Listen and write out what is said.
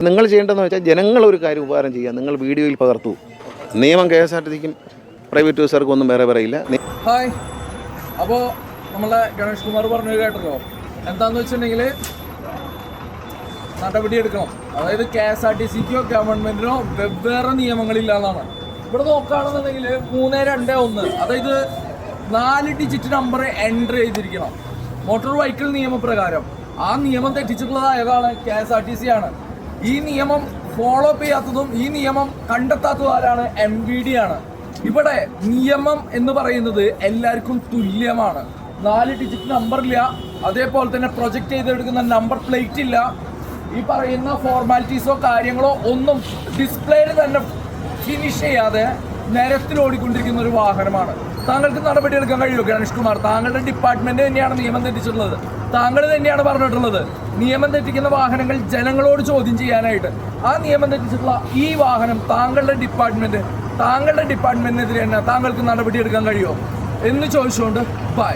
നിങ്ങൾ ചെയ്യേണ്ടതെന്ന് വെച്ചാൽ ജനങ്ങളൊരു കാര്യം ഉപകാരം ചെയ്യുക. നിങ്ങൾ വീഡിയോയിൽ പകർത്തു. നിയമം KSRTCക്കും പ്രൈവറ്റ് ബസ്സുകാർക്കും ഒന്നും വേറെ പറയില്ല. ഹായ്, അപ്പോൾ നമ്മളെ ഗണേഷ് കുമാർ പറഞ്ഞു കേട്ടല്ലോ, എന്താന്ന് വെച്ചിട്ടുണ്ടെങ്കിൽ നടപടി എടുക്കണം. അതായത് KSRTCക്കോ ഗവൺമെന്റിനോ വെവ്വേറെ നിയമങ്ങളില്ലാന്നാണ്. ഇവിടെ നോക്കുകയാണെന്നുണ്ടെങ്കിൽ 321, അതായത് 4 ഡിജിറ്റ് നമ്പർ എൻ്റർ ചെയ്തിരിക്കണം മോട്ടോർ വെഹിക്കിൾ നിയമപ്രകാരം. ആ നിയമം തെറ്റിച്ചിട്ടുള്ളത് ഏതാണ്? KSRTC ആണ്. ഈ നിയമം ഫോളോ അപ്പ് ചെയ്യാത്തതും ഈ നിയമം കണ്ടെത്താത്തതും ആരാണ്? MVD ആണ്. ഇവിടെ നിയമം എന്ന് പറയുന്നത് എല്ലാവർക്കും തുല്യമാണ്. 4 ഡിജിറ്റ് നമ്പർ ഇല്ല, അതേപോലെ തന്നെ പ്രൊജക്റ്റ് ചെയ്തെടുക്കുന്ന നമ്പർ പ്ലേറ്റ് ഇല്ല. ഈ പറയുന്ന ഫോർമാലിറ്റീസോ കാര്യങ്ങളോ ഒന്നും ഡിസ്പ്ലേയിൽ തന്നെ ഫിനിഷ് ചെയ്യാതെ നിരത്തിൽ ഓടിക്കൊണ്ടിരിക്കുന്ന ഒരു വാഹനമാണ്. താങ്കൾക്ക് നടപടി എടുക്കാൻ കഴിയുമോ ഗണേഷ് കുമാർ? താങ്കളുടെ ഡിപ്പാർട്ട്മെന്റ് തന്നെയാണ് നിയമം തെറ്റിച്ചിട്ടുള്ളത്. താങ്കൾ തന്നെയാണ് പറഞ്ഞിട്ടുള്ളത് നിയമം തെറ്റിക്കുന്ന വാഹനങ്ങൾ ജനങ്ങളോട് ചോദ്യം ചെയ്യാനായിട്ട്. ആ നിയമം തെറ്റിച്ചിട്ടുള്ള ഈ വാഹനം താങ്കളുടെ ഡിപ്പാർട്ട്മെന്റിനെതിരെ തന്നെ താങ്കൾക്ക് നടപടി എടുക്കാൻ കഴിയുമോ എന്ന് ചോദിച്ചുകൊണ്ട് ബൈ.